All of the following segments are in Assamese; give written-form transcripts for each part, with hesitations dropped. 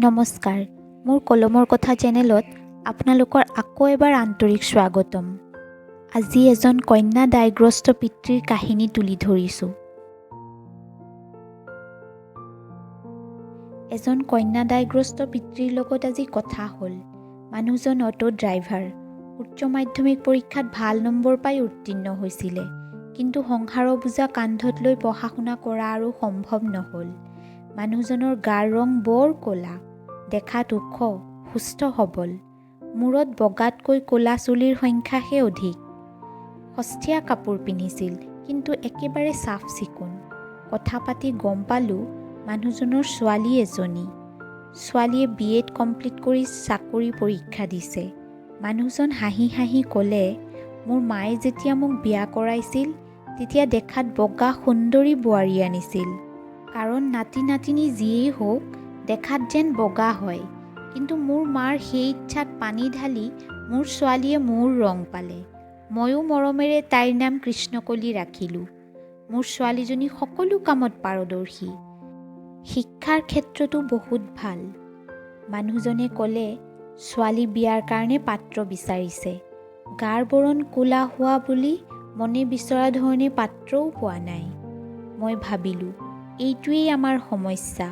নমস্কাৰ, মোৰ কলমৰ কথা চেনেলত আপোনালোকৰ আকৌ এবাৰ আন্তৰিক স্বাগতম। আজি এজন কন্যা দায়গ্ৰস্ত পিতৃৰ কাহিনী তুলি ধৰিছোঁ। এজন কন্যা দায়গ্ৰস্ত পিতৃৰ লগত আজি কথা হ'ল। মানুহজন অটো ড্ৰাইভাৰ। উচ্চ মাধ্যমিক পৰীক্ষাত ভাল নম্বৰ পাই উত্তীৰ্ণ হৈছিলে, কিন্তু সংসাৰৰ বোজা কান্ধত লৈ পঢ়া শুনা কৰা আৰু সম্ভৱ নহ'ল। মানুহজনৰ গাৰ ৰং বৰ ক'লা, দেখাত ওখ, সুস্থ সবল। মূৰত বগাতকৈ ক'লা চুলিৰ সংখ্যাহে অধিক। সস্তীয়া কাপোৰ পিন্ধিছিল, কিন্তু একেবাৰে চাফ চিকুণ। কথা পাতি গম পালোঁ মানুহজনৰ ছোৱালী এজনী। ছোৱালীয়ে BEd কমপ্লিট কৰি চাকৰি পৰীক্ষা দিছে। মানুহজন হাঁহি হাঁহি ক'লে, মোৰ মায়ে যেতিয়া মোক বিয়া কৰাইছিল তেতিয়া দেখাত বগা সুন্দৰী বোৱাৰী আনিছিল। কাৰণ নাতি নাতিনী যিয়েই হওক দেখাত যেন বগা হয়। কিন্তু মোৰ মাৰ সেই ইচ্ছাত পানী ঢালি মোৰ ছোৱালীয়ে মোৰ ৰং পালে। ময়ো মৰমেৰে তাইৰ নাম কৃষ্ণকলি ৰাখিলোঁ। মোৰ ছোৱালীজনী সকলো কামত পাৰদৰ্শী, শিক্ষাৰ ক্ষেত্ৰতো বহুত ভাল। মানুহজনে ক'লে, ছোৱালী বিয়াৰ কাৰণে পাত্ৰ বিচাৰিছে। গাৰ বৰণ ক'লা হোৱা বুলি মনে বিচৰা ধৰণে পাত্ৰও পোৱা নাই। মই ভাবিলোঁ, এইটোৱেই আমাৰ সমস্যা।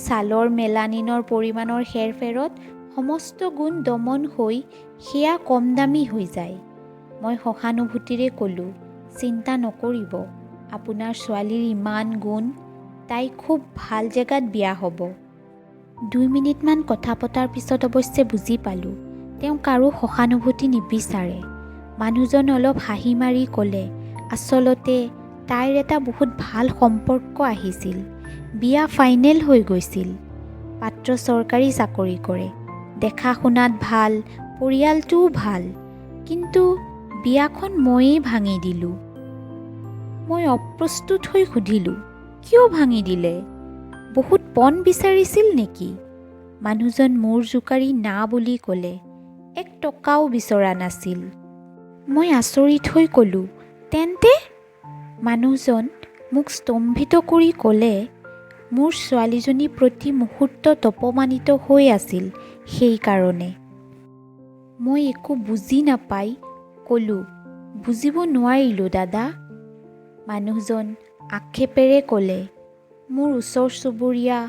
ছালৰ মেলানিনৰ পৰিমাণৰ হেৰফেৰত সমস্ত গুণ দমন হৈ সেয়া কম দামী হৈ যায়। মই সহানুভূতিৰে ক'লোঁ, চিন্তা নকৰিব, আপোনাৰ ছোৱালীৰ ইমান গুণ, তাই খুব ভাল জেগাত বিয়া হ'ব। 2 মিনিটমান কথা পতাৰ পিছত অৱশ্যে বুজি পালোঁ, তেওঁ কাৰো সহানুভূতি নিবিচাৰে। মানুহজন অলপ হাঁহি মাৰি ক'লে, আচলতে তাইৰ এটা বহুত ভাল সম্পৰ্ক আহিছিল। বিয়া ফাইনেল হৈ গৈছিল। পাত্ৰ চৰকাৰী চাকৰি কৰে, দেখা শুনাত ভাল, পৰিয়ালটোও ভাল। কিন্তু বিয়াখন ময়েই ভাঙি দিলোঁ। মই অপ্ৰস্তুত হৈ সুধিলোঁ, কিয় ভাঙি দিলে? বহুত পণ বিচাৰিছিল নেকি? মানুহজন মূৰ জোকাৰি না বুলি ক'লে, 1 টকাও বিচৰা নাছিল। মই আচৰিত হৈ ক'লোঁ, তেন্তে? মানুহজন মোক স্তম্ভিত কৰি ক'লে, মোৰ ছোৱালীজনী প্ৰতি মুহূৰ্তত অপমানিত হৈ আছিল, সেইকাৰণে। মই একো বুজি নাপাই ক'লোঁ, বুজিব নোৱাৰিলোঁ দাদা। মানুহজন আক্ষেপেৰে ক'লে, মোৰ ওচৰ চুবুৰীয়া,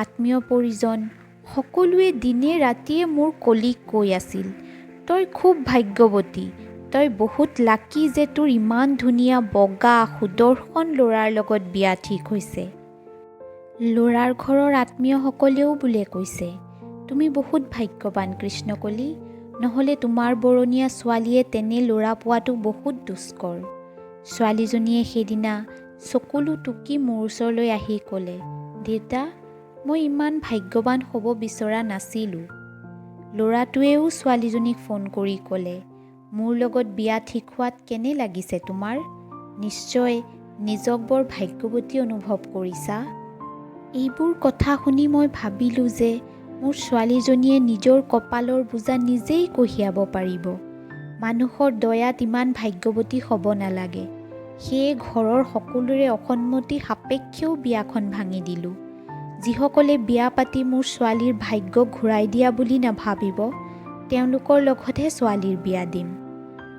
আত্মীয় পৰিজন সকলোৱে দিনে ৰাতিয়ে মোৰ কলিক কৈ আছিল, তই খুব ভাগ্যৱতী, তই বহুত লাকি যে তোৰ ইমান ধুনীয়া বগা সুদৰ্শন ল'ৰাৰ লগত বিয়া ঠিক হৈছে। ল'ৰাৰ ঘৰৰ আত্মীয়সকলেও বোলে কৈছে, তুমি বহুত ভাগ্যৱান কৃষ্ণকলি, নহ'লে তোমাৰ বৰণীয়া ছোৱালীয়ে তেনে ল'ৰা পোৱাটো বহুত দুষ্কৰ। ছোৱালীজনীয়ে সেইদিনা চকুলো টুকি মোৰ ওচৰলৈ আহি ক'লে, দেউতা, মই ইমান ভাগ্যৱান হ'ব বিচৰা নাছিলোঁ। ল'ৰাটোৱেও ছোৱালীজনীক ফোন কৰি ক'লে, মোৰ লগত বিয়া ঠিক হোৱাত কেনে লাগিছে তোমাৰ? নিশ্চয় নিজক বৰ ভাগ্যৱতী অনুভৱ কৰিছা। এইবোৰ কথা শুনি মই ভাবিলোঁ যে মোৰ ছোৱালীজনীয়ে নিজৰ কপালৰ বোজা নিজেই কঢ়িয়াব পাৰিব। মানুহৰ দয়াত ইমান ভাগ্যৱতী হ'ব নালাগে। সেয়ে ঘৰৰ সকলোৰে অসন্মতি সাপেক্ষেও বিয়াখন ভাঙি দিলোঁ। যিসকলে বিয়া পাতি মোৰ ছোৱালীৰ ভাগ্য ঘূৰাই দিয়া বুলি নাভাবিব, তেওঁলোকৰ লগতহে ছোৱালীৰ বিয়া দিম।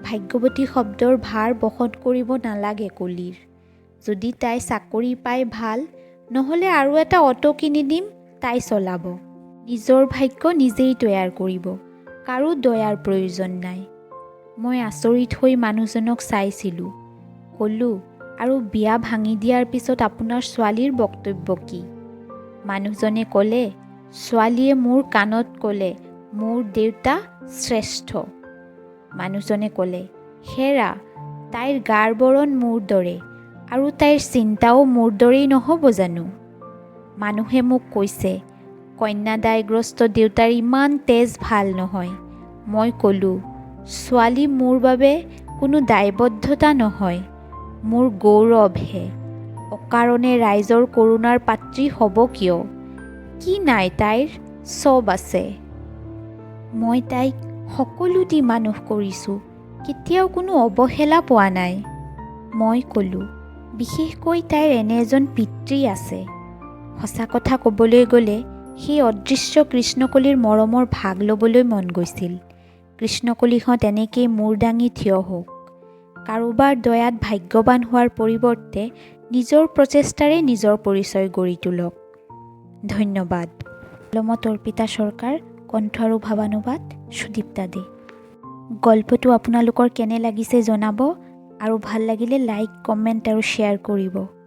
ভাগ্যৱতী শব্দৰ ভাৰ বহন কৰিব নালাগে কলিৰ। যদি তাই চাকৰি পায় ভাল, নহ'লে আৰু এটা অটো কিনি দিম, তাই চলাব। নিজৰ ভাগ্য নিজেই তৈয়াৰ কৰিব, কাৰো দয়াৰ প্ৰয়োজন নাই। মই আচৰিত হৈ মানুহজনক চাইছিলোঁ। ক'লোঁ, আৰু বিয়া ভাঙি দিয়াৰ পিছত আপোনাৰ ছোৱালীৰ বক্তব্য কি? মানুহজনে ক'লে, ছোৱালীয়ে মোৰ কাণত ক'লে, মোৰ দেউতা শ্ৰেষ্ঠ। মানুহজনে ক'লে, হেৰা, তাইৰ গাৰ বৰণ মোৰ দৰে, আৰু তাইৰ চিন্তাও মোৰ দৰেই নহ'ব জানো? মানুহে মোক কৈছে, কন্যা দায়গ্ৰস্ত দেউতাৰ ইমান তেজ ভাল নহয়। মই ক'লোঁ, ছোৱালী মোৰ বাবে কোনো দায়বদ্ধতা নহয়, মোৰ গৌৰৱহে। অকাৰণে ৰাইজৰ কৰুণাৰ পাত্ৰী হ'ব কিয়? কি নাই তাইৰ? চব আছে। মই তাইক সকলো দি মানুহ কৰিছোঁ, কেতিয়াও কোনো অৱহেলা পোৱা নাই। মই ক'লোঁ, বিশেষকৈ তাইৰ এনে এজন পিতৃ আছে। সঁচা কথা ক'বলৈ গ'লে সেই অদৃশ্য কৃষ্ণকলিৰ মৰমৰ ভাগ ল'বলৈ মন গৈছিল। কৃষ্ণকলিহঁত এনেকেই মূৰ দাঙি থিয় হওক। কাৰোবাৰ দয়াত ভাগ্যৱান হোৱাৰ পৰিৱৰ্তে নিজৰ প্ৰচেষ্টাৰে নিজৰ পৰিচয় গঢ়ি তোলক। ধন্যবাদ। কলমত অৰ্পিতা চৰকাৰ, কণ্ঠ আৰু ভাৱানুবাদ সুদীপ্তা দে। গল্পটো আপোনালোকৰ কেনে লাগিছে জনাব আৰু ভাল লাগিলে লাইক, কমেণ্ট আৰু শ্বেয়াৰ কৰিব।